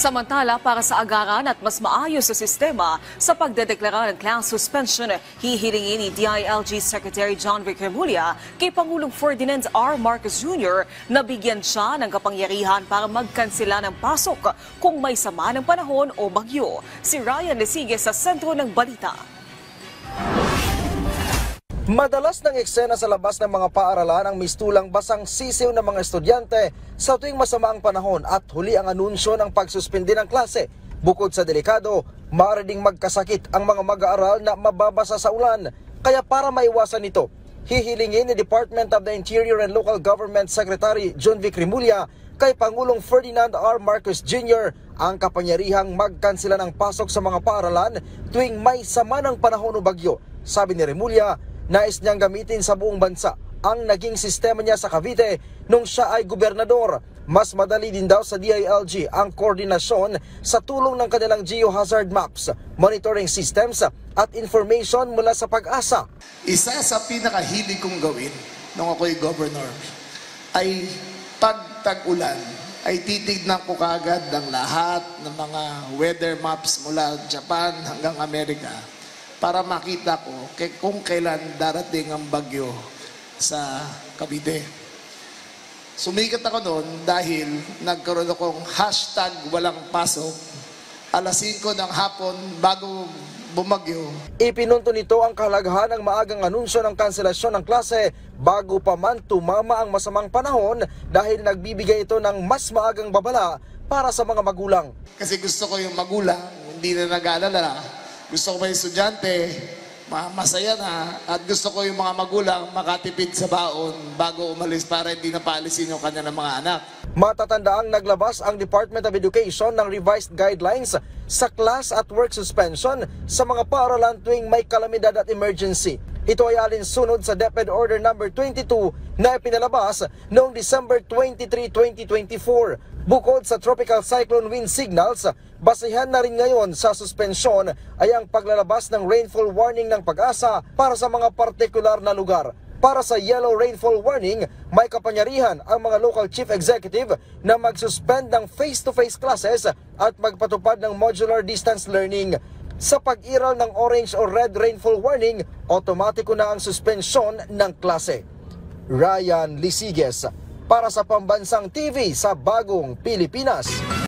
Samantala, para sa agaran at mas maayos sa sistema sa pagdedeklara ng class suspension, hihilingin ni DILG Secretary John Vic Remulla kay Pangulong Ferdinand R. Marcos Jr. na bigyan siya ng kapangyarihan para magkansela ng pasok kung may sama ng panahon o bagyo. Si Ryan Lesigue sa sentro ng balita. Madalas ng eksena sa labas ng mga paaralan ang mistulang basang sisiw ng mga estudyante sa tuwing masama ang panahon at huli ang anunsyo ng pagsuspindi ng klase. Bukod sa delikado, maaari ding magkasakit ang mga mag-aaral na mababasa sa ulan. Kaya para maiwasan ito, hihilingin ni Department of the Interior and Local Government Secretary John Vic Remulla kay Pangulong Ferdinand R. Marcos Jr. ang kapangyarihang magkansela ng pasok sa mga paaralan tuwing may sama ng panahon o bagyo. Sabi ni Remulla, nais niyang gamitin sa buong bansa ang naging sistema niya sa Cavite nung siya ay gobernador. Mas madali din daw sa DILG ang koordinasyon sa tulong ng kanilang geohazard maps, monitoring systems at information mula sa PAG-ASA. Isa sa pinakahilig kong gawin nung ako'y governor ay pag tag-ulan ay titignan ko kagad ang lahat ng mga weather maps mula Japan hanggang Amerika para makita ko kung kailan darating ang bagyo sa Cavite. Sumikat ako noon dahil nagkaroon akong hashtag walang pasok alas 5 ng hapon bago bumagyo. Ipinunto nito ang kahalagahan ng maagang anunsyo ng kanselasyon ng klase bago pa man tumama ang masamang panahon dahil nagbibigay ito ng mas maagang babala para sa mga magulang. Kasi gusto ko yung magulang, hindi na nag-aalala. Gusto ko ba yung estudyante, masaya na, at gusto ko yung mga magulang makatipid sa baon bago umalis para hindi na paalisin yung kanilang mga anak. Matatandaang naglabas ang Department of Education ng revised guidelines sa class at work suspension sa mga paaralan tuwing may kalamidad at emergency. Ito ay alinsunod sa DepEd Order No. 22 na ipinalabas noong December 23, 2024. Bukod sa tropical cyclone wind signals, basehan na rin ngayon sa suspensyon ay ang paglalabas ng rainfall warning ng PAG-ASA para sa mga partikular na lugar. Para sa yellow rainfall warning, may kapangyarihan ang mga local chief executive na mag-suspend ng face-to-face classes at magpatupad ng modular distance learning. Sa pag-iral ng orange o red rainfall warning, otomatiko na ang suspensyon ng klase. Ryan Lesigue para sa Pambansang TV sa Bagong Pilipinas.